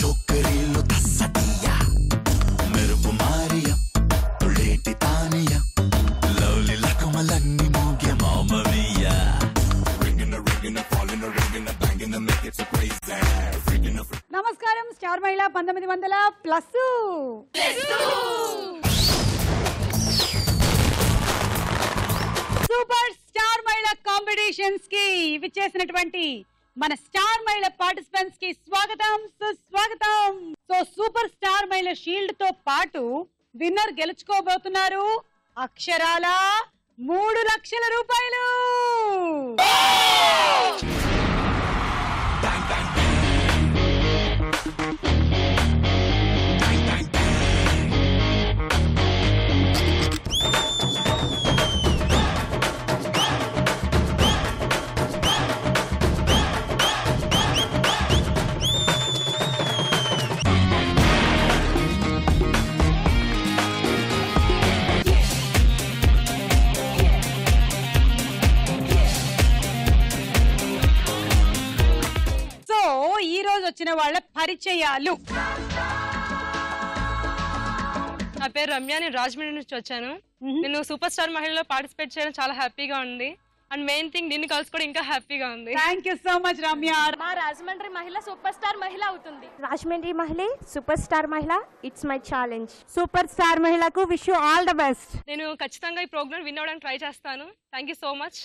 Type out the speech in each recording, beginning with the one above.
చొక్కరీలో తస్సటియా మెరుపు Maria తొడేటి Tania lovely లకమలన్నీ మోగే మామవియా నమస్కారం star మహిళ 1900+ సూపర్ స్టార్ మహిళ కాంపిటీషన్స్ కి విచ్చేసినటువంటి మన స్టార్ మహిళ పార్టిసిపెంట్స్ కి స్వాగతం సుస్వాగతం. సో సూపర్ స్టార్ మహిళ షీల్డ్ తో పాటు విన్నర్ గెలుచుకోబోతున్నారు అక్షరాల 3 లక్షల రూపాయలు. వచ్చిన వాళ్ళ పరిచయాలు. నా పేరు రమ్య, నేను రాజమండ్రి నుంచి వచ్చాను. నేను సూపర్ స్టార్ మహిళలో పార్టిసిపేట్ చేయడం చాలా హ్యాపీగా ఉంది. అండ్ మెయిన్ థింగ్ నిన్ను కలుసుకోవడం ఇంకా హ్యాపీగా ఉంది. Thank you so much Ramya. మా రాజమండ్రి మహిళ సూపర్ స్టార్ మహిళ అవుతుంది. రాజమండ్రి మహిళ సూపర్ స్టార్ మహిళ, it's my challenge. Super star మహిళకు wish you all the best. నేను ఖచ్చితంగా ఈ ప్రోగ్రామ్ విన్ అవ్వడానికి ట్రై చేస్తాను. Thank you so much.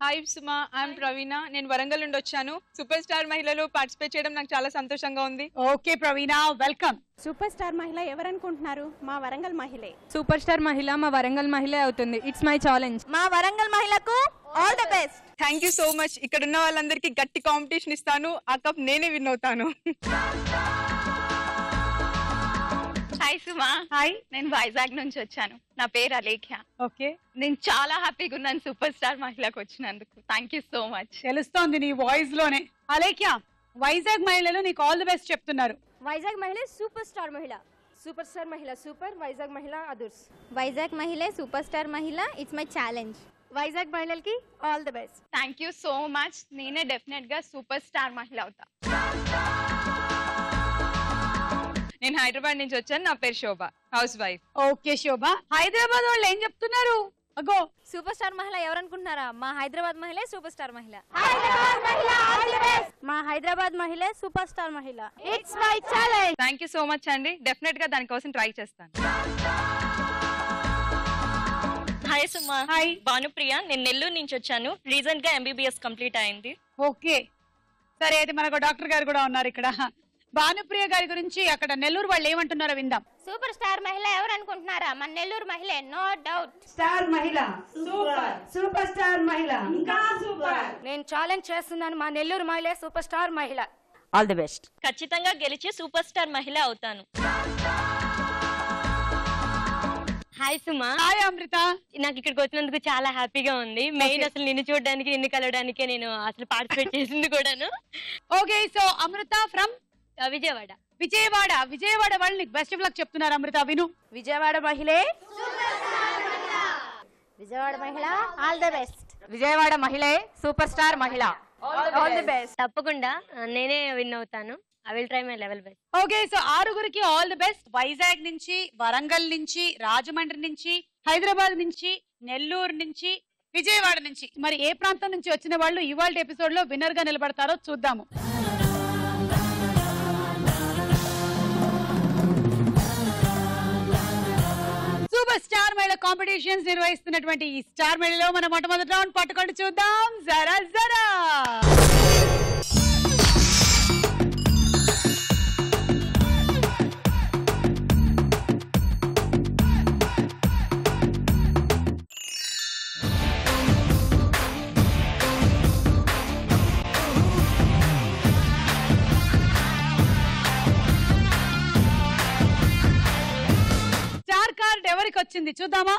Hi Suma, I'm Praveena. నేను వరంగల్ నుండి వచ్చాను. సూపర్ స్టార్ మహిళలో పార్టిసిపేట్ చేయడం నాకు చాలా సంతోషంగా ఉంది. ఓకే ప్రవీణ, వెల్కమ్. సూపర్ స్టార్ మహిళ ఎవరనుకుంటున్నారు? మా వరంగల్ మహిళే. సూపర్ స్టార్ మహిళ మా వరంగల్ మహిళే అవుతుంది. It's my challenge. మా వరంగల్ మహిళకు all the best. Thank you so much. ఇక్కడ ఉన్న వాళ్ళందరికీ గట్టి కాంపిటీషన్ ఇస్తాను. ఆ కప్ నేనే విన్ అవుతాను. హాయ్ సుమా. హాయ్, నేను వైజాగ్ నుంచి వచ్చాను. నా పేరు అలేఖ్య. ఓకే, నేను చాలా హ్యాపీగా ఉన్నాను సూపర్ స్టార్ మహిళకు వచ్చినందుకు. Thank you so much. తెలుస్తోంది నీ వాయిస్ లోనే. అలేఖ్య, వైజాగ్ మహిళలు నీకు ఆల్ ది బెస్ట్ చెప్తున్నారు. వైజాగ్ మహిళ సూపర్ స్టార్ మహిళ, సూపర్ స్టార్ మహిళ సూపర్. వైజాగ్ మహిళ అదుర్స్. వైజాగ్ మహిళ సూపర్ స్టార్ మహిళ, ఇట్స్ మై ఛాలెంజ్. వైజాగ్ మహిళలకి all the best. Thank you so much. నేనే డెఫినెట్ గా సూపర్ స్టార్ మహిళ అవుతా. నేను హైదరాబాద్ నుంచి వచ్చాను. నా పేరు శోభ, హౌస్ వైఫ్. ఓకే శోభ, హైదరాబాద్ వాళ్ళు ఏం చెప్తున్నారు? అగో, సూపర్ స్టార్ మహిళ ఎవరనుకుంటున్నారా? మా హైదరాబాద్ మహిళ సూపర్ స్టార్ మహిళ. మా హైదరాబాద్ మహిళ సూపర్ స్టార్ మహిళ, it's my challenge. Thank you so much అండి. డెఫినెట్ గా దానికోసం ట్రై చేస్తాను. హాయ్ సుమా. హాయ్. భానుప్రియ, నేను నెల్లూరు నుంచి వచ్చాను. రీసెంట్ గా MBBS కంప్లీట్ అయింది. ఓకే, సరే అయితే మనకు డాక్టర్ గారు కూడా ఉన్నారు ఇక్కడ. భానుప్రియ గారి గురించి అక్కడ నెల్లూరు వాళ్ళు ఏమంటున్నారో విందాం. సూపర్ స్టార్ మహిళ ఎవరు అనుకుంటున్నారా? మన నెల్లూరు మహిళ, నో డౌట్. స్టార్ మహిళ సూపర్, సూపర్ స్టార్ మహిళ ఇంకా సూపర్. నేను ఛాలెంజ్ చేస్తున్నాను, మా నెల్లూరు మహిళ సూపర్ స్టార్ మహిళ. All the best. ఖచ్చితంగా గెలిచి సూపర్ స్టార్ మహిళ అవుతాను. హాయ్ సుమా. హాయ్ అమృత. నాకు ఇక్కడికి వచ్చినందుకు చాలా హ్యాపీగా ఉంది. మెయిన్ అసలు నిన్ను చూడడానికి, నిన్ను కలవడానికే నేను అసలు పార్టిసిపేట్ చేసింది కూడాను. Okay, so Amrutha from Vijayawada. Vijayawada వాళ్ళు నీకు బెస్ట్ ఆఫ్ లక్ చెప్తున్నారు. అమృత విను. విజయవాడ మహిళే, విజయవాడ మహిళ ఆల్ ది బెస్ట్. విజయవాడ మహిళే సూపర్ స్టార్ మహిళ, ఆల్ ది బెస్ట్. తప్పకుండా నేనే విన్ అవుతాను. I will try my level best. Okay, so 6గురికి ఆల్ ది బెస్ట్. వైజాగ్ నుంచి, వరంగల్ నుంచి, రాజమండ్రి నుంచి, హైదరాబాద్ నుంచి, నెల్లూరు నుంచి, విజయవాడ నుంచి, మరి ఏ ప్రాంతం నుంచి వచ్చిన వాళ్ళు ఇవాళ ఎపిసోడ్ లో విన్నర్ గా నిలబడతారో చూద్దాము. సూపర్ స్టార్ మహిళ కాంపిటీషన్స్ నిర్వహిస్తున్నటువంటి ఈ స్టార్ మహిళలో మన మొట్టమొదటి రౌండ్ పట్టుకొని చూద్దాం. జరా జరా స్టార్ కార్డ్ ఎవరికి వచ్చింది చూద్దామా?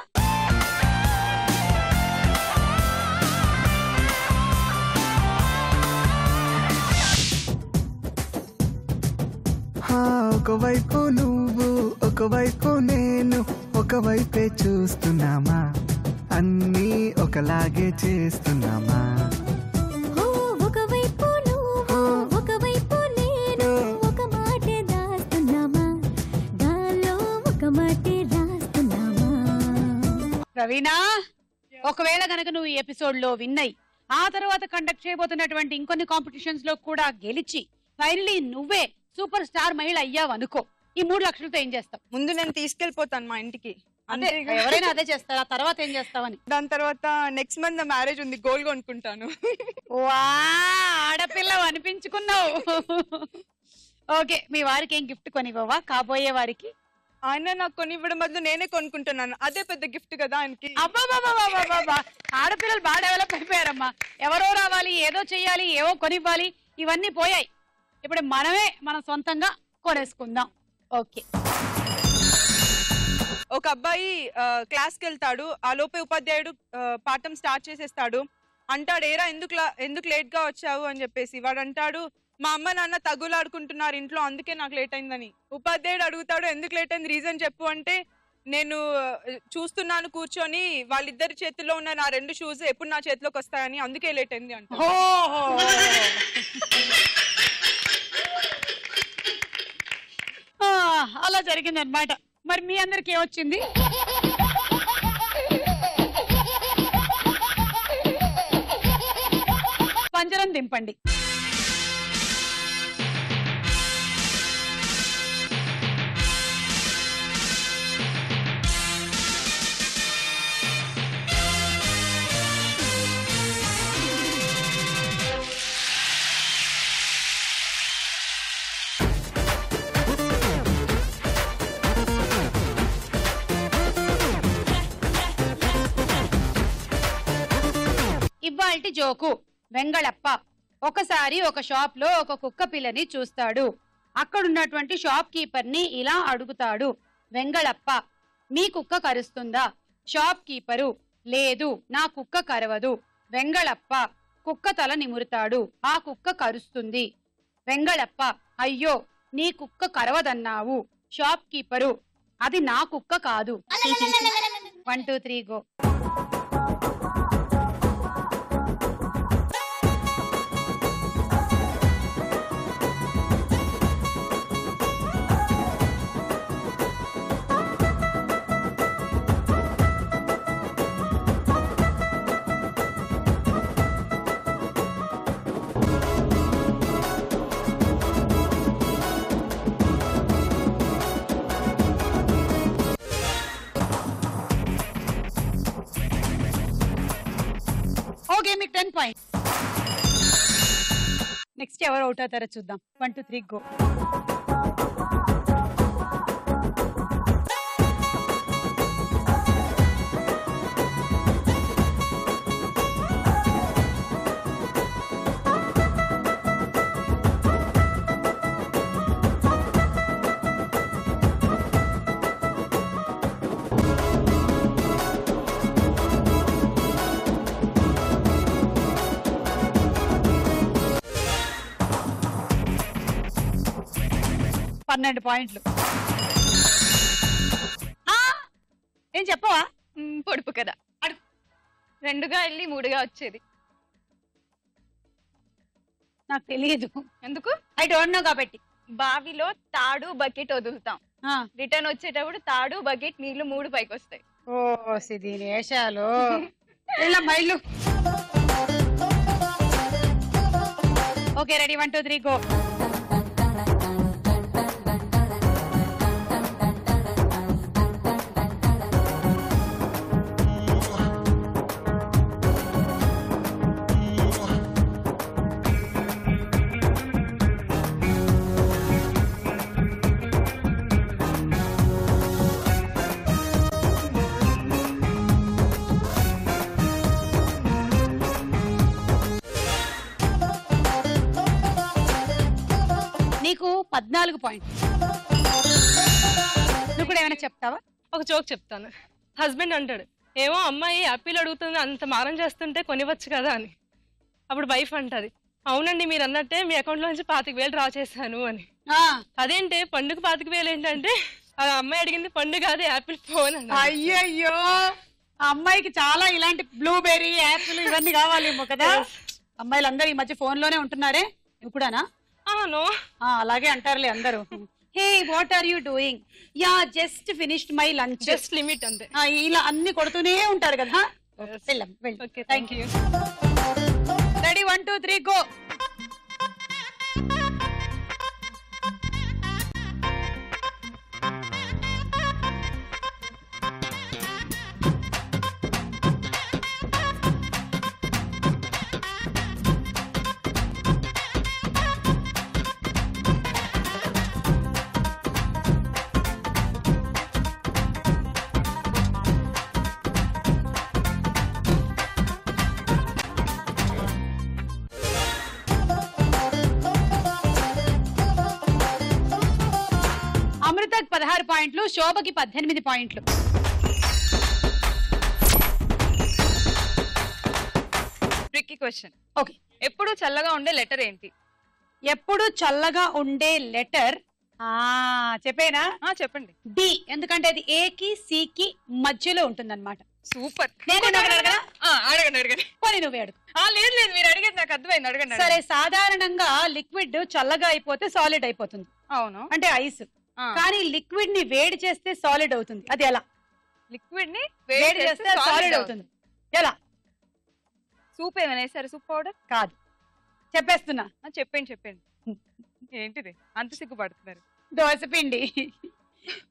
ఒకవైపు నువ్వు ఒకవైపు నేను ఒకవైపే చూస్తున్నామా, అన్నీ ఒకలాగే చేస్తున్నామా. ఒకవైపు నువ్వు ప్రవీణ, ఒకవేళ గనక నువ్వు ఈ ఎపిసోడ్ లో విన్ అయ్యి ఆ తర్వాత కండక్ట్ చేయబోతున్నటువంటి ఇంకొన్ని కాంపిటీషన్స్ లో కూడా గెలిచి ఫైనలీ నువ్వే సూపర్ స్టార్ మహిళ అయ్యావు అనుకో, ఈ 3 లక్షలతో ఏం చేస్తావు? ముందు నేను తీసుకెళ్లిపోతాను మా ఇంటికి. ఎవరైనా అదే చేస్తారా? తర్వాత ఏం చేస్తావని? దాని తర్వాత నెక్స్ట్ మంత్ మ్యారేజ్ ఉంది, గోల్డ్ కొనుక్కుంటాను. వా, ఆడపిల్ల అనిపించుకున్నావు. ఓకే, మీ వారికి ఏం గిఫ్ట్ కొనివ్వవా కాబోయే వారికి? ఆయన నాకు కొనివ్వడం బదులు నేనే కొనుక్కుంటున్నాను, అదే పెద్ద గిఫ్ట్ కదా ఆయనకి. అబ్బా, ఆడపిల్లలు బాగా డెవలప్ అయిపోయారమ్మా. ఎవరో రావాలి, ఏదో చెయ్యాలి, ఏవో కొనివ్వాలి, ఇవన్నీ పోయాయి. ఇప్పుడు మనమే మనం సొంతంగా కొనేసుకుందాం. ఓకే. ఒక అబ్బాయి క్లాస్కి వెళ్తాడు, ఆ లోపే ఉపాధ్యాయుడు పాఠం స్టార్ట్ చేసేస్తాడు. అంటాడు, ఏరా ఎందుకు లేట్ గా వచ్చావు అని చెప్పేసి. వాడు అంటాడు, మా అమ్మ నాన్న తగులాడుకుంటున్నారు ఇంట్లో, అందుకే నాకు లేట్ అయిందని. ఉపాధ్యాయుడు అడుగుతాడు, ఎందుకు లేట్ అయింది, రీజన్ చెప్పు అంటే, నేను చూస్తున్నాను కూర్చొని వాళ్ళిద్దరి చేతిలో ఉన్న నా 2 షూస్ ఎప్పుడు నా చేతిలోకి వస్తాయని, అందుకే లేట్ అయింది అంట. అలా జరిగింది అనమాట. మరి మీ అందరికి ఏమొచ్చింది? పంజరం దింపండి. ఇవాల్టి జోకు. వెంగళప్ప ఒకసారి ఒక షాప్ లో ఒక కుక్క పిల్లని చూస్తాడు. అక్కడున్నటువంటి షాప్ కీపర్ ని ఇలా అడుగుతాడు, వెంగళప్ప మీ కుక్క కరుస్తుందా? షాప్ కీపరు, లేదు నా కుక్క కరవదు. వెంగళప్ప కుక్క తల నిమురుతాడు, ఆ కుక్క కరుస్తుంది. వెంగళప్ప, అయ్యో నీ కుక్క కరవదన్నావు. షాప్ కీపరు, అది నా కుక్క కాదు. 1 2 3 గో. ఓకే, మీకు 10 పాయింట్స్. నెక్స్ట్ ఎవరు అవుట్ అవుతారో చూద్దాం. 1 2 3 గో. పన్నెండు పాయింట్లు. ఏం చెప్పవా? పొడుపు కదా, 2గా వెళ్ళి 3గా వచ్చేది. నాకు తెలియదు. ఎందుకు? ఐ డోంట్ నో కాబట్టి. బావిలో తాడు బకెట్ వదులుతాం, రిటర్న్ వచ్చేటప్పుడు తాడు బకెట్ నీళ్లు 3 పైకి వస్తాయి. ఓ సిది వేషాలు. ఇలా మైళ్ళు. Okay, ready, 1 2 3 go. నీకు 14 పాయింట్లు. నువ్వు కూడా ఏమైనా చెప్తావా? ఒక జోక్ చెప్తాను. హస్బెండ్ అంటాడు, ఏమో అమ్మాయి యాపిల్ అడుగుతుంది, అంత మారం చేస్తుంటే కొనివచ్చు కదా అని. అప్పుడు వైఫ్ అంటది, అవునండి మీరు అన్నట్టే మీ అకౌంట్ లో నుంచి 25,000 డ్రా చేశాను అని. అదేంటే పండుగ 25,000 ఏంటంటే, ఆ అమ్మాయి అడిగింది పండుగ అదే యాపిల్ ఫోన్ అని. అయ్యయ్యో, ఆ అమ్మాయికి చాలా ఇలాంటి బ్లూబెర్రీ యాపిల్ ఇవన్నీ కావాలేమో కదా. అమ్మాయిలు అందరూ ఈ మధ్య ఫోన్ లోనే ఉంటున్నారే, నువ్వు కూడానా? అవును, అలాగే అంటారులే అందరూ. Hey what are you doing, ya just finished my lunch, just limit అంతే. ఇలా అన్ని కొడుతూనే ఉంటారు కదా. వెళ్ళాం వెళ్ళి. Okay thank you. Ready 1 2 3 go. అమృతకి 16 పాయింట్లు, శోభకి 18 పాయింట్లు. Tricky question. ఓకే, ఎప్పుడు చల్లగా ఉండే లెటర్ ఏంటి? ఎప్పుడు చల్లగా ఉండే లెటర్ చెప్పేనా? చెప్పండి. డి, ఎందుకంటే అది ఏ కి సి కి మధ్యలో ఉంటుంది అనమాట. సూపర్. అడగండి. పోనీ నువ్వే అడుగు. లేదు లేదు, మీరు అడిగేది నాకు అర్థమైంది. అడగండి. సరే, సాధారణంగా లిక్విడ్ చల్లగా అయిపోతే సాలిడ్ అయిపోతుంది. అవును, అంటే ఐస్. కానీ లిక్విడ్ ని వేడి చేస్తే సాలిడ్ అవుతుంది. అది ఎలా? లిక్విడ్ ని వేడి చేస్తే సాలిడ్ అవుతుంది. ఎలా? సూప్ ఏమైనా వేసారు? సూప్ పౌడర్ కాదు, చెప్పేస్తున్నా. చెప్పండి. ఏంటిది అంత సిగ్గుపడుతున్నారు? దోశ పిండి.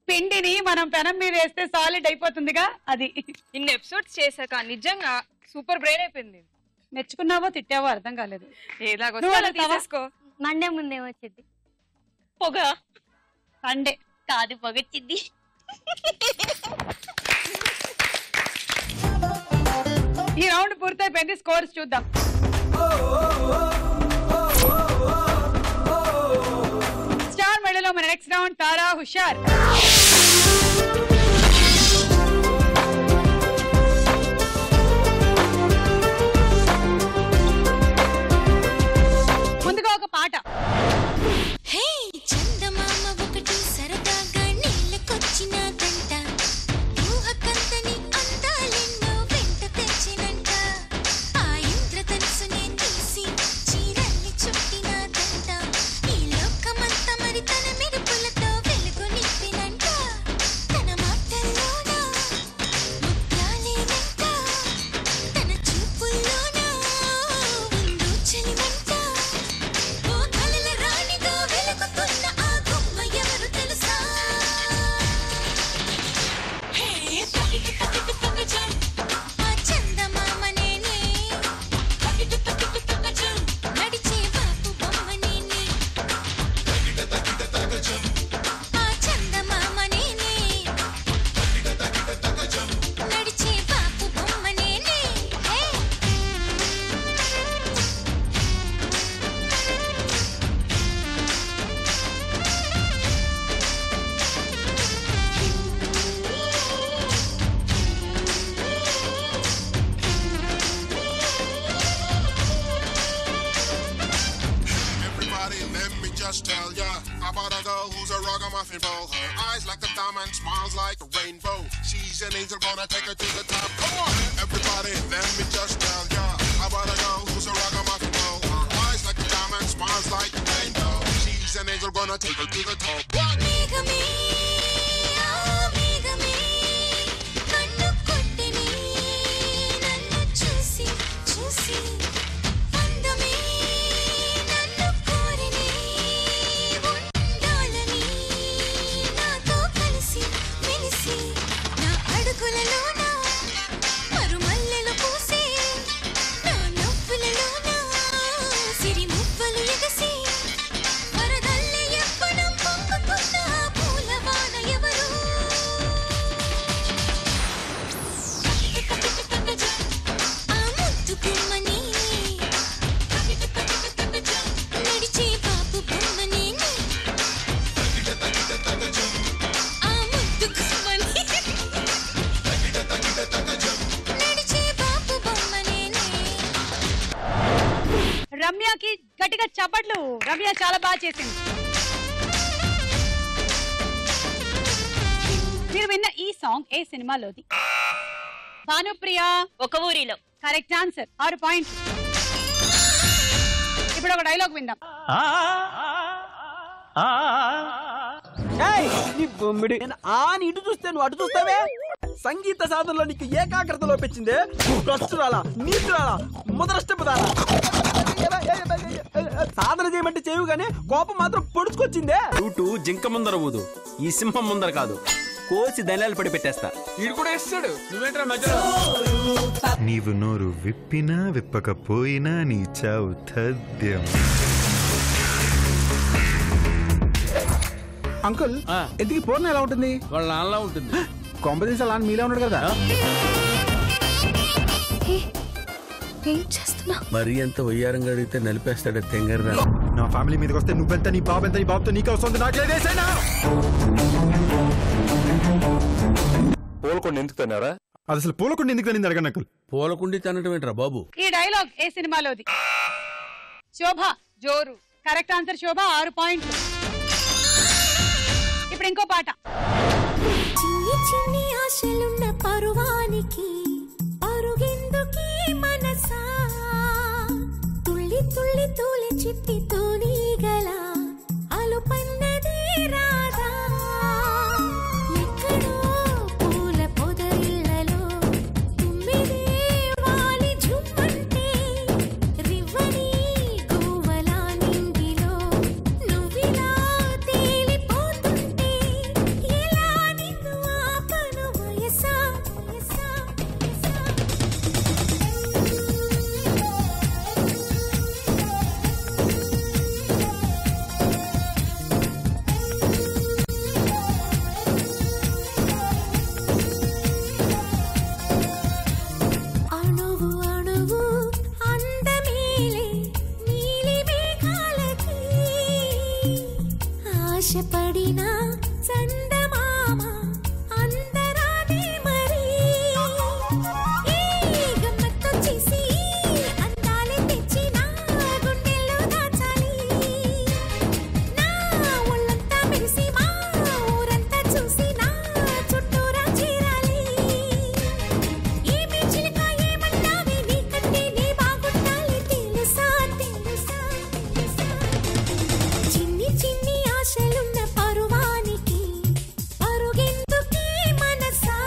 పిండిని మనం పెనం మీద వేస్తే సాలిడ్ అయిపోతుందిగా, అది. ఇన్ని ఎపిసోడ్స్ చేశాక నిజంగా సూపర్ బ్రెయిన్ అయిపోయింది. మెచ్చుకున్నావో తిట్టావో అర్థం కాలేదు. ఏలాగో తీసేసుకో. మండే ముందే వచ్చింది పొగ. సండే కాదు, పొగొచ్చింది. ఈ రౌండ్ పూర్తయిపోయింది. స్కోర్స్ చూద్దాం. స్టార్ మెడలో మన నెక్స్ట్ రౌండ్ తారా హుషార్. ముందుగా ఒక పాట. just tell ya about a girl who's a ragamuffin ball. Her eyes like a diamond, smiles like a rainbow. She's an angel, gonna take her to the top. Come on, everybody, let me just tell ya about a girl who's a ragamuffin ball. Her eyes like a diamond, smiles like a rainbow. She's an angel, gonna take her to the top. What? రమ్యకి గట్టిగా చప్పట్లు. రమ్య చాలా బాగా చేసింది. మీరు విన్న ఈ song ఏ సినిమాలోది? భానుప్రియ ఒక ఊరిలో. Correct answer. 6 పాయింట్లు. ఇప్పుడు ఒక డైలాగ్ విందాం. నీ బొమ్మిడి. నేను ఆని ఇటు చూస్తే నువ్వు అటు చూస్తావే. సంగీత సాధనలో నీకు ఏకాగ్రత లోపించిందే. కష్టురాలా, నీతురాలా, ముదరష్టపదాలా. సాధన చేయమంటే చేయవు గానీ కోపం మాత్రం పొడుచుకొచ్చిందే. రూటు జింక ముందర ఊదు, ఈ సింహం ముందర కాదు. కోసి ధనియాలు పడి పెట్టేస్తా. వీడు కూడా వేస్తాడు. నువ్వేంట్రా మధ్యలో? నీవు నోరు విప్పినా విప్పకపోయినా నీ చావు తథ్యం. అంకుల్ ఎందుకు పూర్ణ ఎలా ఉంటుంది? వాళ్ళ నాన్నలా ఉంటుంది. కాంపిటీషన్ అలా మీలా ఉన్నాడు కదా. మరీ ఎంత వయ్యారంగా అడిగితే నలిపేస్తాడు తెంగర్రా. నా ఫ్యామిలీ మీదకి వస్తే నువ్వెంత, నీ బాబు ఎంత, నీ బాబుతో నీకు వస్తుంది. నాకు లేదేసైనా పూలకొండ ఎందుకు తిన్నారా? అది అసలు పూలకొండ ఎందుకు తినింది అడగండి అంకుల్. పూలకుండి తినటం ఏంట్రా బాబు? ఈ డైలాగ్ ఏ సినిమాలోది? శోభ జోరు. కరెక్ట్ ఆన్సర్ శోభ, 6 పాయింట్లు. ఇప్పుడు ఇంకో పాట. చిన్ని చిన్ని ఆశలున్న పరువానికి పరుగెందుకీ మనసా, తుళ్ళి తుళ్ళి తూలి చిట్టి తూనీగల అలుపన్నది రాదా, ఎక్కడో పూల పొదరిళ్ళలో తుమ్మిదే వాలి జుమ్మంటే రివ్వని గువ్వలా నింగిలో నువ్విలా తేలిపోతుంటే ఎలా నిన్ను ఆపను వయసా వయసా వయసా. అణువు అణువు అందమేలే నీలి మేఘాలకి ఆశపడిన చందమామ అందరాదే మరి, ఈ గమ్మత్తు చేసి అందాలే తెచ్చి నా గుండెల్లో దాచాలి, నా ఒళ్ళంతా మెరిసి మా ఊరంతా చూసి నా చుట్టూరా చేరాలి. ఏమి చిలక ఏమన్నావే నీకంటే నీ బాగుండాలి తెలుసా తెలుసా తెలుసా. చిన్ని చిన్ని ఆశలున్న పరువానికి పరుగెందుకీ మనసా,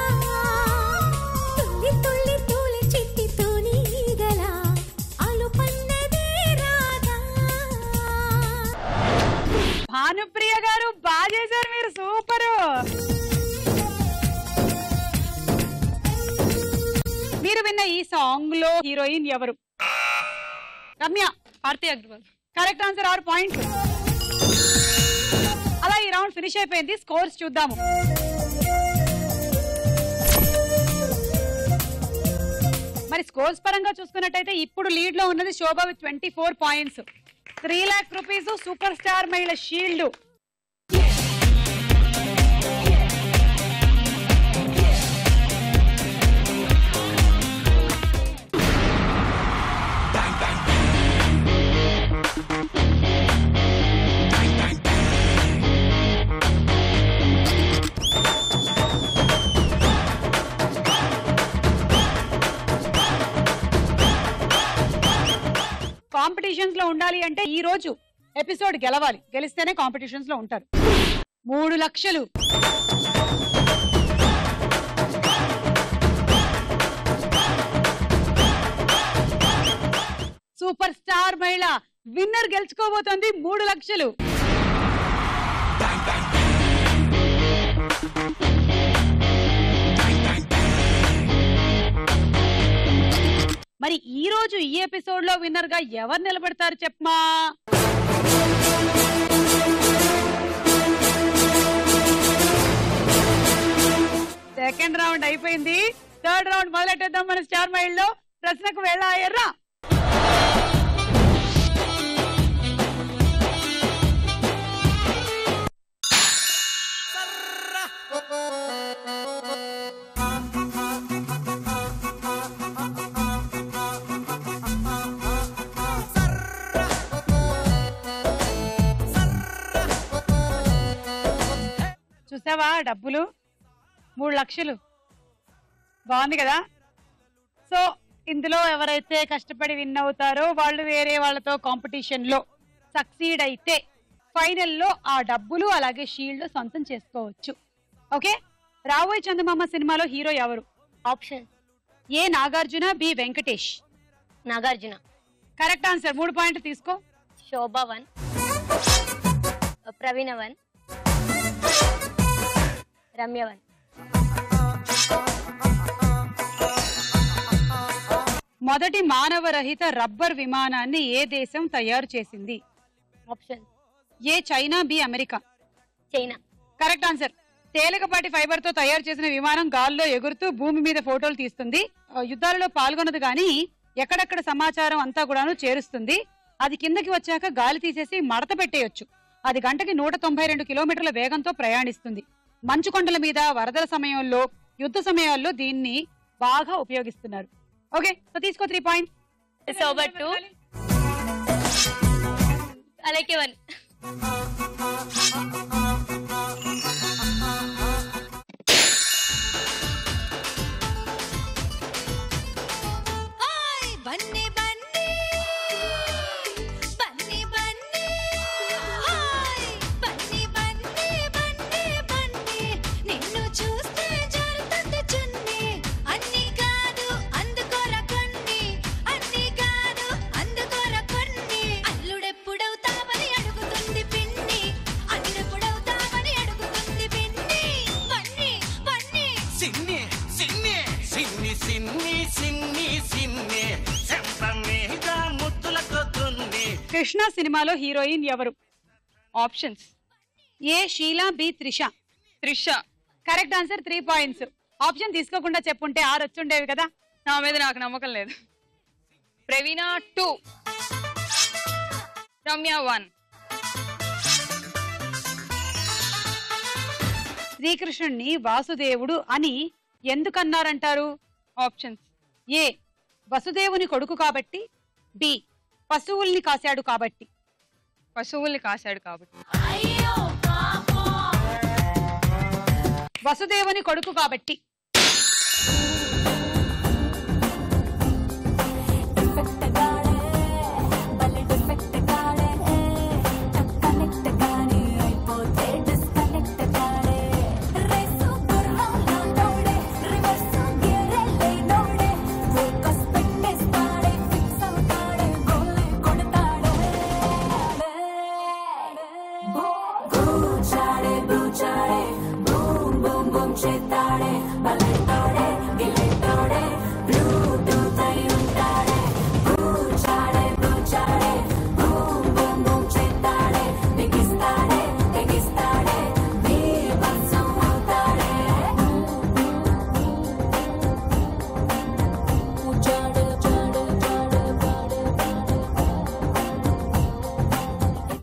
తుల్లి తుల్లి తూలి చిట్టి తూనీగల అలుపన్నదే రాదా. భానుప్రియ గారు బాగా చేశారు మీరు, సూపర్. మీరు విన్న ఈ సాంగ్ లో హీరోయిన్ ఎవరు? రమ్య. ఆర్తి అగ్రవాల్. కరెక్ట్ ఆన్సర్, 6 పాయింట్లు. అలా ఈ రౌండ్ ఫినిష్ అయిపోయింది. స్కోర్స్ చూద్దాము. మరి స్కోర్స్ పరంగా చూసుకున్నట్టయితే ఇప్పుడు లీడ్ లో ఉన్నది Shobha with 24 points. 3 lakh rupees super star మహిళ షీల్డ్. కాంపిటీషన్స్ లో ఉండాలి అంటే ఈ రోజు ఎపిసోడ్ గెలవాలి. గెలిస్తేనే కాంపిటీషన్స్ లో ఉంటారు. 3 లక్షలు. సూపర్ స్టార్ మహిళ విన్నర్ గెలుచుకోబోతోంది 3 లక్షలు. మరి ఈ రోజు ఈ ఎపిసోడ్ లో విన్నర్ గా ఎవరు నిలబడతారు చెప్పమా? సెకండ్ రౌండ్ అయిపోయింది. థర్డ్ రౌండ్ మొదలెట్టేద్దాం. మన స్టార్ మైల్లో ప్రశ్నకు వెళ్ళాయర్రా. చూసావా డబ్బులు? 3 లక్షలు. బాగుంది కదా? సో ఇందులో ఎవరైతే కష్టపడి విన్ అవుతారో వాళ్ళు వేరే వాళ్ళతో కాంపిటీషన్ లో సక్సీడ్ అయితే ఫైనల్లో ఆ డబ్బులు అలాగే షీల్డ్ సొంతం చేసుకోవచ్చు. ఓకే, రాబోయే చందమామ సినిమాలో హీరో ఎవరు? Option A Nagarjuna, B Venkatesh. Nagarjuna. Correct answer. 3 పాయింట్లు తీసుకో. శోభ 1, ప్రవీణ 1, రమ్య 1. మొదటి మానవరహిత రబ్బర్ విమానాన్ని ఏ దేశం తయారు చేసింది? Option A China, B America. China. Correct answer. తేలికపాటి ఫైబర్ తో తయారు చేసిన విమానం గాల్లో ఎగురుతూ భూమి మీద ఫోటోలు తీస్తుంది. యుద్ధాలలో పాల్గొనదు గాని ఎక్కడెక్కడ సమాచారం అంతా కూడాను చేరుస్తుంది. అది కిందకి వచ్చాక గాలి తీసేసి మడత పెట్టేయొచ్చు. అది గంటకి 192 కిలోమీటర్ల వేగంతో ప్రయాణిస్తుంది. మంచు కొండల మీద వరదల సమయంలో, యుద్ధ సమయాల్లో దీన్ని బాగా ఉపయోగిస్తున్నారు. ఓకే, సో తీసుకో 3 పాయింట్స్. శోభ 2, అలాగే 1. బన్నీ బన్నీ బన్నీ బన్నీ హాయ్ బన్నీ బన్నీ బన్నీ బన్నీ నిన్ను చూస్తే జారుతుంది చున్నీ అన్ని కాదు అందుకోర కొన్ని అన్ని కాదు అందుకోర కొన్ని అల్లుడెప్పుడవుతావని అడుగుతుంది పిన్ని అల్లుడెప్పుడవుతావని అడుగుతుంది పిన్ని బన్నీ బన్నీ సిన్ని సిన్ని సిన్ని సిన్ని సిన్ని సిన్ని చెంప ముద్దులతో తున్ని. కృష్ణ సినిమాలో హీరోయిన్ ఎవరు? Options A Sheela, B Trisha. Trisha. Correct answer. 3 points. Option తీసుకోకుండా చెప్పుంటే 6 వచ్చుండేవి కదా. నా మీద నాకు నమ్మకం లేదు. ప్రవీణ 2, రమ్య 1. శ్రీకృష్ణుణ్ణి వాసుదేవుడు అని ఎందుకన్నారంటారు? ఆప్షన్స్ ఏ వసుదేవుని కొడుకు కాబట్టి, బి పశువుల్ని కాశాడు కాబట్టి. పశువుల్ని కాశాడు కాబట్టి. వసుదేవుని కొడుకు కాబట్టి.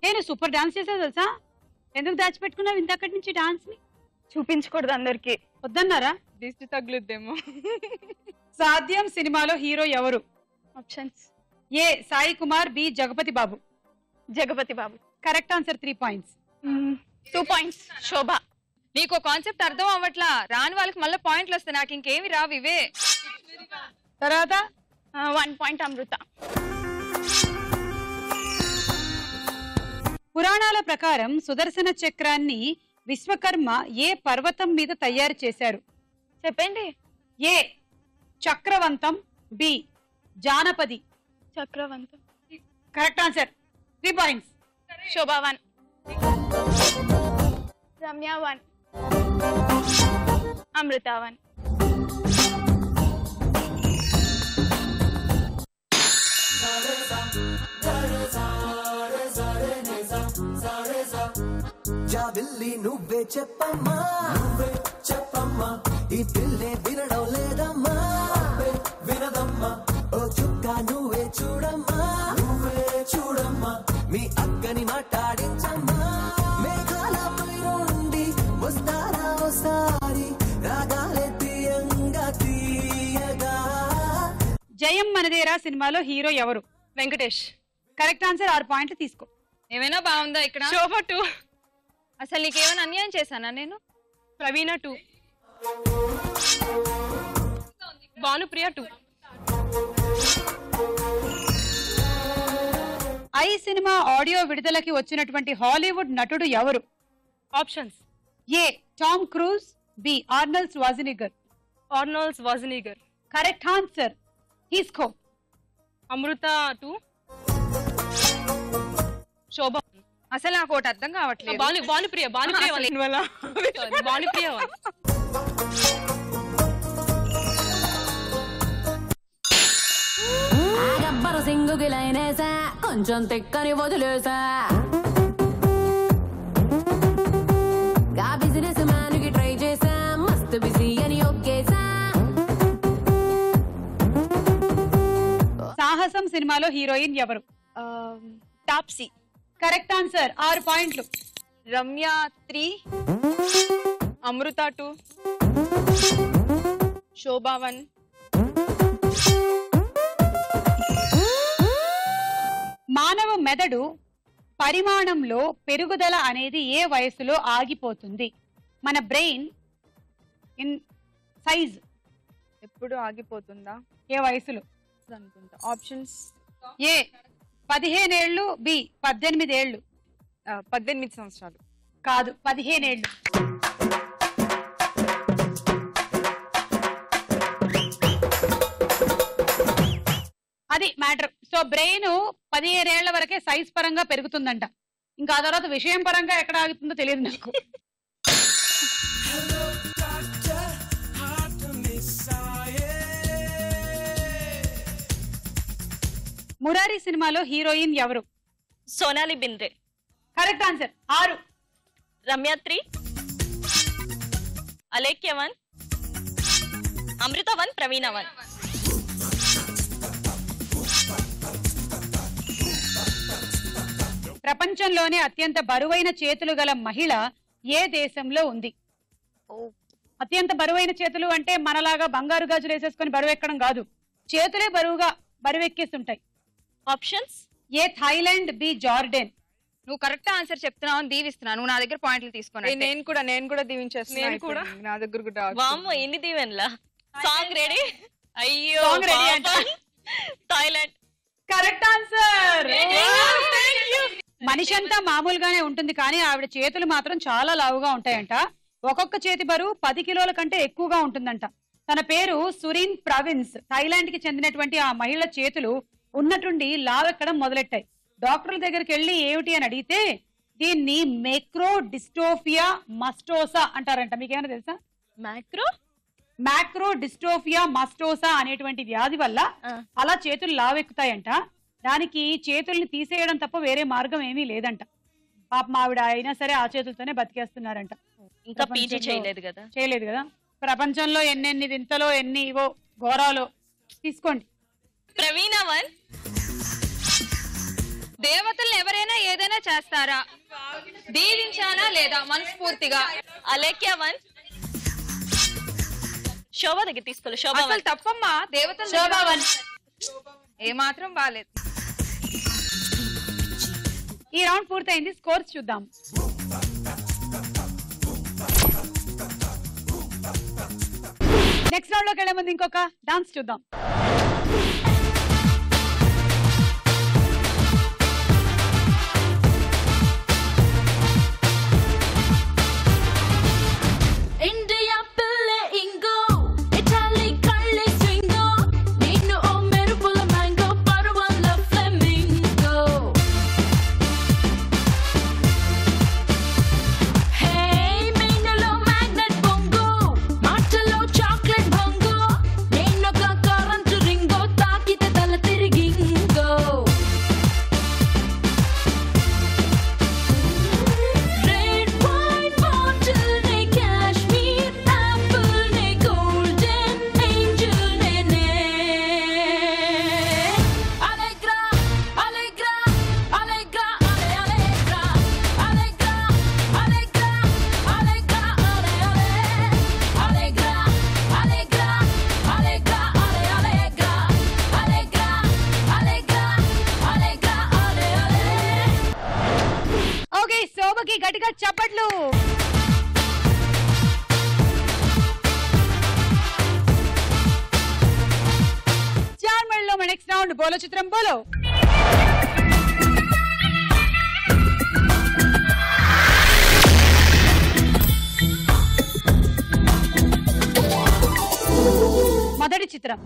నేను సూపర్ డాన్స్ చేసా తెలుసా? ఎందుకు దాచిపెట్టుకున్నావు ఇంతక్కడి నుంచి డాన్స్ ని? చూపించకూడదు అందరికి. వద్దన్నారా? దిష్టి తగులుద్దేమో. సాధ్యం సినిమాలో హీరో ఎవరు? Options A Sai Kumar, B Jagapathi Babu. Jagapathi Babu. Correct answer. 3 points. 2 points. Shobha. నీకు కాన్సెప్ట్ అర్థం అవ్వట్లా. రాని వాళ్ళకి మళ్ళీ పాయింట్లు వస్తాయి, నాకు ఇంకేమి రావు ఇవే. తర్వాత 1 పాయింట్ అమృత. పురాణాల ప్రకారం సుదర్శన చక్రాన్ని విశ్వకర్మ ఏ పర్వతం మీద తయారు చేశారు? చెప్పండి. A Chakravantam, B Janapadi. Chakravantam. Correct answer. 3 points. Shobha 1, Ramya 1, Amrutha 1. జాబిల్లి నువ్వే చెప్పమ్మా, నువ్వే చెప్పమ్మా, ఈ పిల్లే వినడం లేదమ్మా, వినదమ్మా, ఓ చుక్క నువ్వే చూడమ్మా, నువ్వే చూడమ్మా, మీ అక్కని మాట్లాడించమ్మా, మేఘాలపై నుండి వస్తారా ఒకసారి రాగాలే తీయంగా తీయగా. జయం మనదేరా సినిమాలో హీరో ఎవరు? వెంకటేష్. Correct answer. 6 పాయింట్లు తీసుకో. ఏమైనా బాగుందా ఇక్కడ? శోభ 2. అసలు నీకేమైనా అన్యాయం చేశానా నేను? ప్రవీణ 2, భానుప్రియ 2. ఐ సినిమా ఆడియో విడుదలకి వచ్చినటువంటి హాలీవుడ్ నటుడు ఎవరు? Options: A Tom Cruise, B Arnold Schwarzenegger. Arnold Schwarzenegger. Correct answer. హిస్కో. అమృత 2, శోభ. అసలు నాకు ఒకటి అర్థం కావట్లేదు. భానుప్రియ గబ్బరు సింగుకి లైనేసా, కొంచెం తెక్కని వదిలేసా, గా బిజినెస్ మ్యాన్కి ట్రై చేసా, మస్తు బిజీ అని ఒక్కేసా. సాహసం సినిమాలో హీరోయిన్ ఎవరు? తాప్సీ. Correct answer. 6 పాయింట్లు. రమ్య 3, అమృత 2, శోభ 1. మానవ మెదడు పరిమాణంలో పెరుగుదల అనేది ఏ వయసులో ఆగిపోతుంది? మన బ్రెయిన్ ఇన్ సైజ్ ఎప్పుడు ఆగిపోతుందా? ఏ వయసులో అనుకుంటా. ఆప్షన్స్: ఏ 15 ఏళ్ళు, బి 18 ఏళ్ళు. 18 సంవత్సరాలు. కాదు, 15 ఏళ్ళు. అది మ్యాటర్. సో బ్రెయిన్ 15 ఏళ్ల వరకే సైజ్ పరంగా పెరుగుతుందంట. ఇంకా ఆ తర్వాత విషయం పరంగా ఎక్కడ ఆగుతుందో తెలియదు నాకు. మురారి సినిమాలో హీరోయిన్ ఎవరు? సోనాలి బింద్రే. Correct answer. 6. రమ్య 3, అలేఖ్య 1, అమృత 1, ప్రవీణ 1. ప్రపంచంలోనే అత్యంత బరువైన చేతులు గల మహిళ ఏ దేశంలో ఉంది? అత్యంత బరువైన చేతులు అంటే మనలాగా బంగారు గాజులు వేసేసుకొని బరువు ఎక్కడం కాదు. చేతులే బరువెక్కేస్తుంటాయి. Options: A Thailand, B Jordan. నువ్వు కరెక్ట్ ఆన్సర్ చెప్తున్నావు అని దీవిస్తున్నాను. నువ్వు నా దగ్గర పాయింట్లు తీసుకున్నా. నేను కూడా దీవించేస్తున్నాను. నా దగ్గర కూడా. వామ్మో, ఎన్ని దీవెన్లా. Song ready? అయ్యో, థాయిలాండ్. Correct answer. మనిషి అంతా మామూలుగానే ఉంటుంది, కానీ ఆవిడ చేతులు మాత్రం చాలా లావుగా ఉంటాయంట. ఒక్కొక్క చేతి బరువు 10 కిలోల కంటే ఎక్కువగా ఉంటుందంట. తన పేరు సురీన్ ప్రావిన్స్. థాయిలాండ్ కి చెందినటువంటి ఆ మహిళ చేతులు ఉన్నట్టుండి లావెక్కడం మొదలెట్టాయి. డాక్టర్ల దగ్గరికి వెళ్ళి ఏమిటి అని అడిగితే దీన్ని మైక్రో డిస్ట్రోఫియా మస్టోసా అంటారంట. మీకేమైనా తెలుసా? మ్యాక్రో డిస్ట్రోఫియా మస్టోసా అనేటువంటి వ్యాధి వల్ల అలా చేతులు లావెక్కుతాయంట. దానికి చేతుల్ని తీసేయడం తప్ప వేరే మార్గం ఏమీ లేదంట. పాపం ఆవిడ అయినా సరే ఆ చేతులతోనే బతికేస్తున్నారంట. ఇంకా పీజీ చేయలేదు కదా. ప్రపంచంలో ఎన్నెన్ని వింతలో, ఎన్ని ఇవో ఘోరాలో. తీసుకోండి. ప్రవీణ 1. దేవతలు ఎవరైనా ఏదైనా చేస్తారా? దీవించానా లేదా మనస్ఫూర్తిగా? అలేఖ్య 1. శోభ దగ్గర తీసుకోలేదు. శోభ అసలు తప్పమ్మా. దేవతలు శోభ 1. ఏమాత్రం బాలేదు. ఈ రౌండ్ పూర్తయింది. స్కోర్స్ చూద్దాం. నెక్స్ట్ రౌండ్ లోకి వెళ్లే ముందు ఇంకొక డాన్స్ చూద్దాం. ఇండియా పిల్ల ఇంగో, ఇటాలీ కళ్ళి స్వింగో, నిన్ను ఓ మెరుపుల మ్యాంగో, పరువల్ల ఫ్లెమింగో. హే మీనులో మ్యాగ్నెట్ బొంగో, మాటలో చాక్లెట్ బొంగో, నేనొక కరెంటు రింగో, తాకితే తల తిరిగింగో. రెడ్ వైన్ బాటిల్ నే కాశ్మీర్ యాపిల్ నే గోల్డెన్ ఏంజెల్ నే Allegra Allegra Allegra Allegra Allegra Allegra Allegra Allegra Allegra Allegra Allegra Allegra Allegra okay, శోభకి గట్టిగా చప్పట్లు. చార్మల్ లో నెక్స్ట్ రౌండ్ బోలో చిత్రం బోలో. చిత్రం.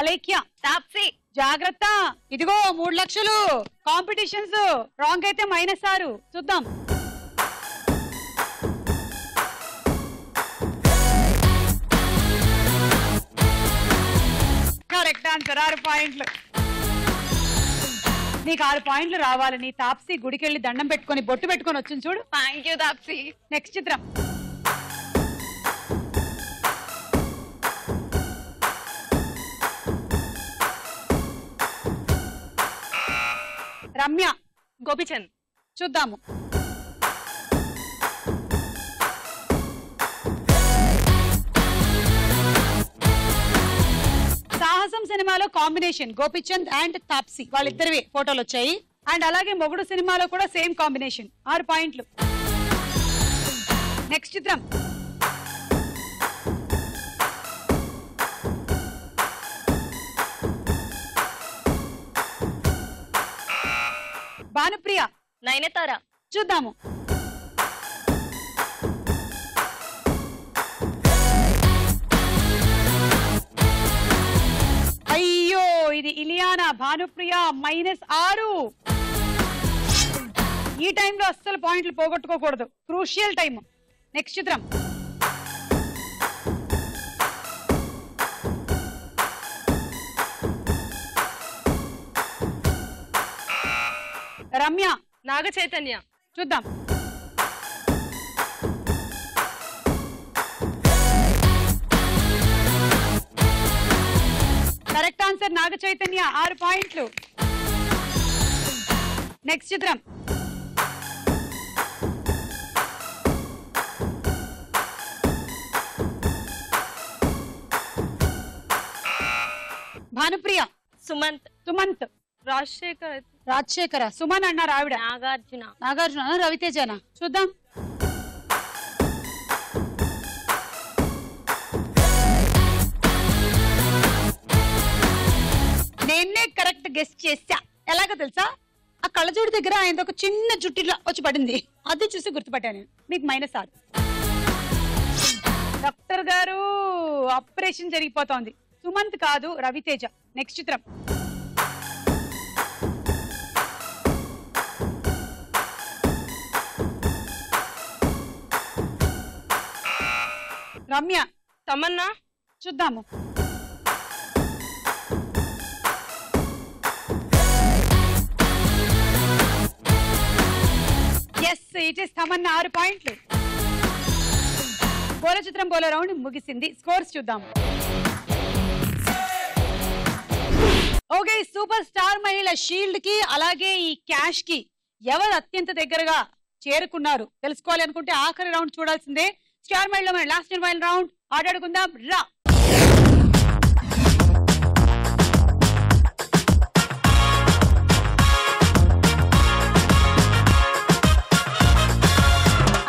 అలేఖ్య. తాప్సీ. జాగ్రత్త, ఇదిగో 3 లక్షలు. కాంపిటీషన్స్ రాంగ్ అయితే -6. చూద్దాం. Correct answer. 6 పాయింట్లు. నీకు 6 పాయింట్లు రావాలని తాప్సీ గుడికెళ్ళి దండం పెట్టుకొని బొట్టు పెట్టుకొని వచ్చింది చూడు. Thank you Taapsee. నెక్స్ట్ చిత్రం. రమ్య. గోపిచంద్. చూద్దాము. సాహసం సినిమాలో కాంబినేషన్ గోపిచంద్ అండ్ తాప్సీ, వాళ్ళిద్దరివి ఫోటోలు వచ్చాయి. అండ్ అలాగే మొగుడు సినిమాలో కూడా సేమ్ కాంబినేషన్. 6 పాయింట్లు. నెక్స్ట్ చిత్రం. భానుప్రియ. నయనతార. చూద్దాము. అయ్యో, ఇది ఇలియానా. భానుప్రియ -6. ఈ టైంలో అస్సలు పాయింట్లు పోగొట్టుకోకూడదు, క్రూషియల్ టైం. నెక్స్ట్ చిత్రం. రమ్య. నాగ చైతన్య. చూద్దాం. Correct answer Naga Chaitanya. 6 పాయింట్లు. నెక్స్ట్ చిత్రం. భానుప్రియ. సుమంత్. సుమంత్. రాజశేఖర. సుమన్ అన్నారు ఆవిడ. నాగార్జున. రవితేజనా? చూద్దాం. నేనే కరెక్ట్ గెస్ట్ చేశా. ఎలాగో తెలుసా, ఆ కళ్ళజోడు దగ్గర ఆయన ఒక చిన్న జుట్టిలా వచ్చి పడింది, అది చూసి గుర్తుపట్టాను. మీకు -6. డాక్టర్ గారు, ఆపరేషన్ జరిగిపోతోంది. సుమంత్ కాదు, రవితేజ. నెక్స్ట్ చిత్రం. రమ్య. తమన్నా. చూద్దాము. Yes, it is Tamannaah. 6 పాయింట్లు. పోల చిత్రం పోల రౌండ్ ముగిసింది. స్కోర్స్ చూద్దాము. ఓకే, సూపర్ స్టార్ మహిళ షీల్డ్ కి అలాగే ఈ క్యాష్ కి ఎవరు అత్యంత దగ్గరగా చేరుకున్నారు తెలుసుకోవాలి అనుకుంటే ఆఖరి రౌండ్ చూడాల్సిందే. స్టార్ మహిళ మన లాస్ట్ అండ్ ఫైనల్ రౌండ్ ఆడాడుకుందాం. రా.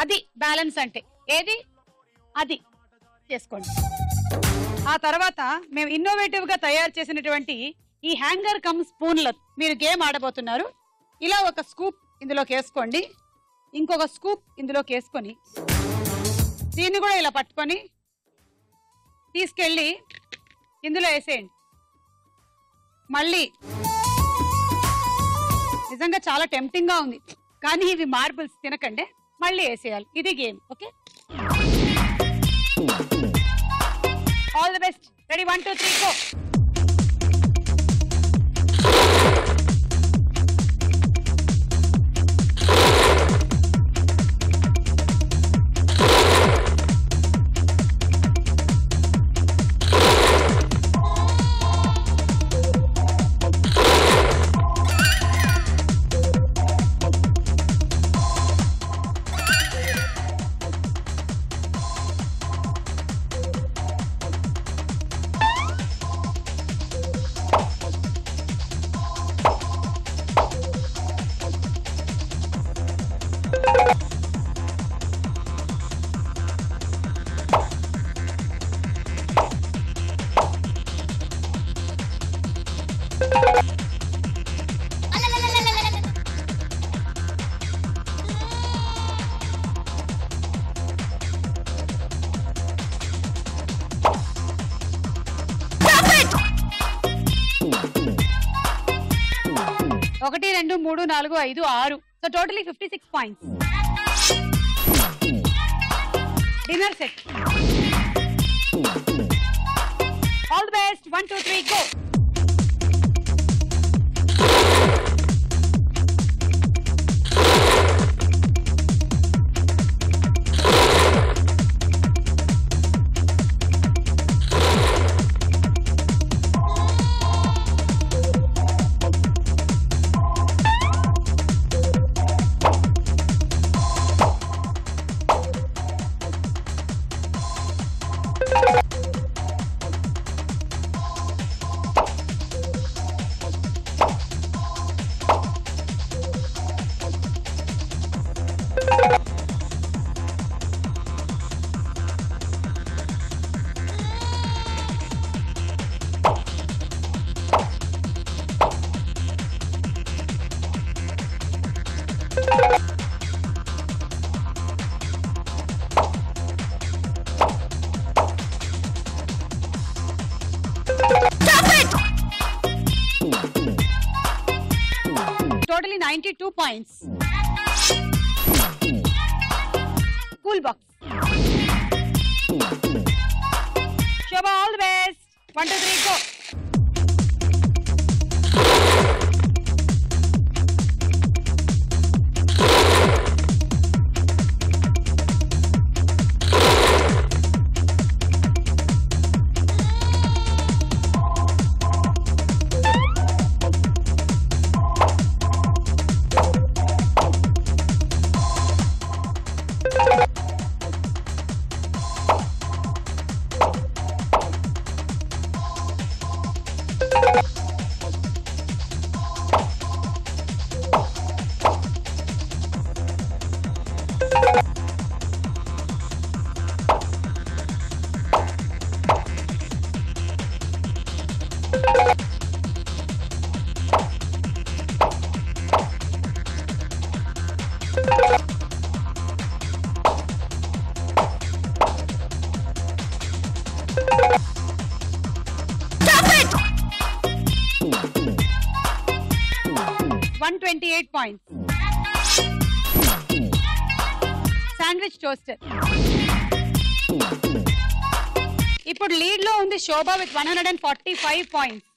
అది బ్యాలెన్స్ అంటే ఏది, అది చేసుకోండి. ఆ తర్వాత మేము ఇన్నోవేటివ్ గా తయారు చేసినటువంటి ఈ హ్యాంగర్ కమ్ స్పూన్ల మీరు గేమ్ ఆడబోతున్నారు. ఇలా ఒక స్కూప్ ఇందులోకి వేసుకోండి, ఇంకొక స్కూప్ ఇందులోకి వేసుకొని దీన్ని కూడా ఇలా పట్టుకొని తీసుకెళ్ళి ఇందులో వేసేయండి. మళ్ళీ నిజంగా చాలా టెంప్టింగ్ గా ఉంది, కానీ ఇవి మార్బుల్స్, తినకండి. మళ్ళీ వేసేయాలి. ఇది game. Okay, all the best. Ready, 1 2 3 go. 1 2 3 4 5 6. So totally 56 points. Dinner set. All the best. 1 2 3 go. Totally 92 points. Cool box. Shobha, all the best. 1 2 3 go. Points. Sandwich toaster. ఇప్పుడు లీడ్ లో ఉంది శోభ విత్ 145 పాయింట్స్.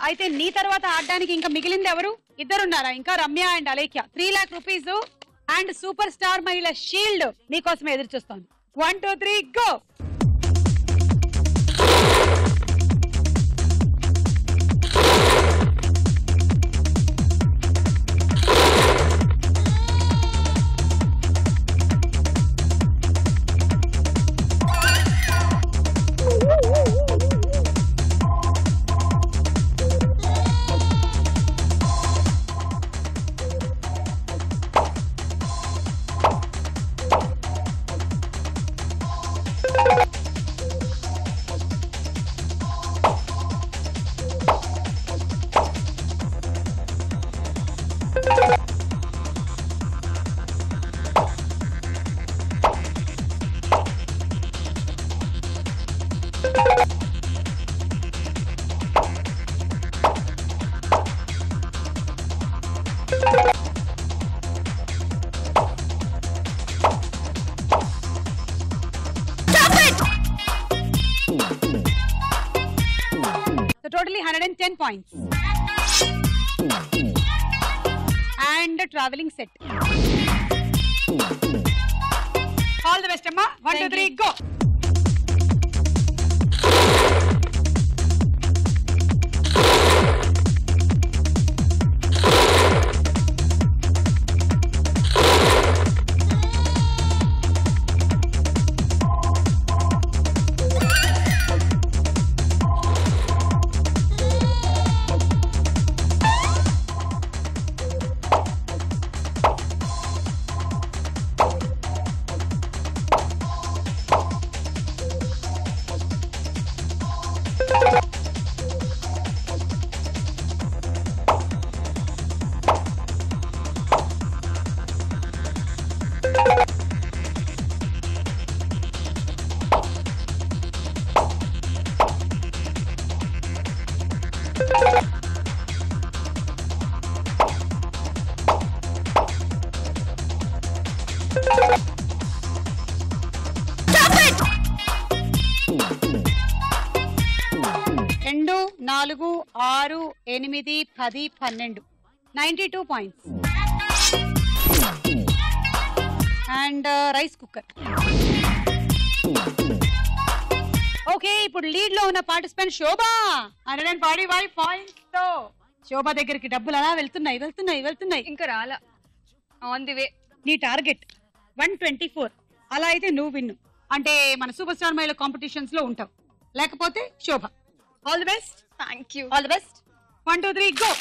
అయితే నీ తర్వాత ఆడడానికి ఇంకా మిగిలింది ఎవరు? ఇద్దరున్నారా ఇంకా, Ramya and Alekhya. 3 lakh rupees and super star మహిళ షీల్డ్ మీకోసం ఎదురు చూస్తోంది. 1 2 3 go. Totally 110 points. And a traveling set. All the best, Amma. 1 2 3 go. 4, 6, 8, 10, 12 92 points. And rice cooker. Okay, ఇప్పుడు లీడ్ లో ఉన్న పార్టిసిపెంట్ శోభ 145 పాయింట్స్ తో. శోభ దగ్గరికి డబ్బులు అలా వెళ్తున్నాయి. ఇంకా రాలా, ఆన్ ది వే. నీ టార్గెట్ 124. అలా అయితే నువ్వు విన్ను, అంటే మన సూపర్ స్టార్ మహిళ కాంపిటీషన్స్ లో ఉంటావు. లేకపోతే Shobha. All the best. Thank you. All the best. 1 2 3 go.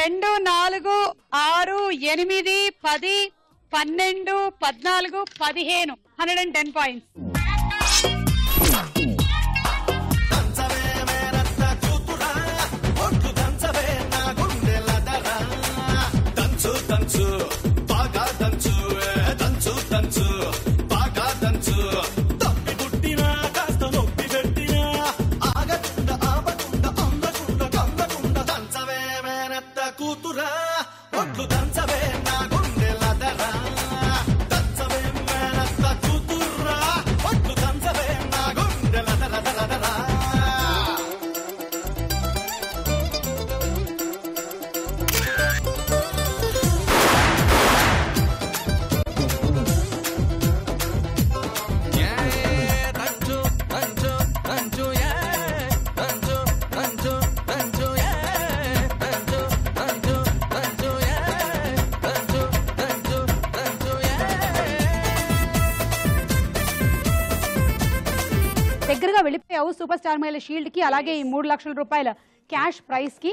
రెండు 4 6 8 10 12 14 15 110 పాయింట్స్. దగ్గరగా వెళ్ళిపోయావు సూపర్ స్టార్ మహిళ షీల్డ్ కి, అలాగే ఈ 3 లక్షల రూపాయల క్యాష్ ప్రైజ్ కి.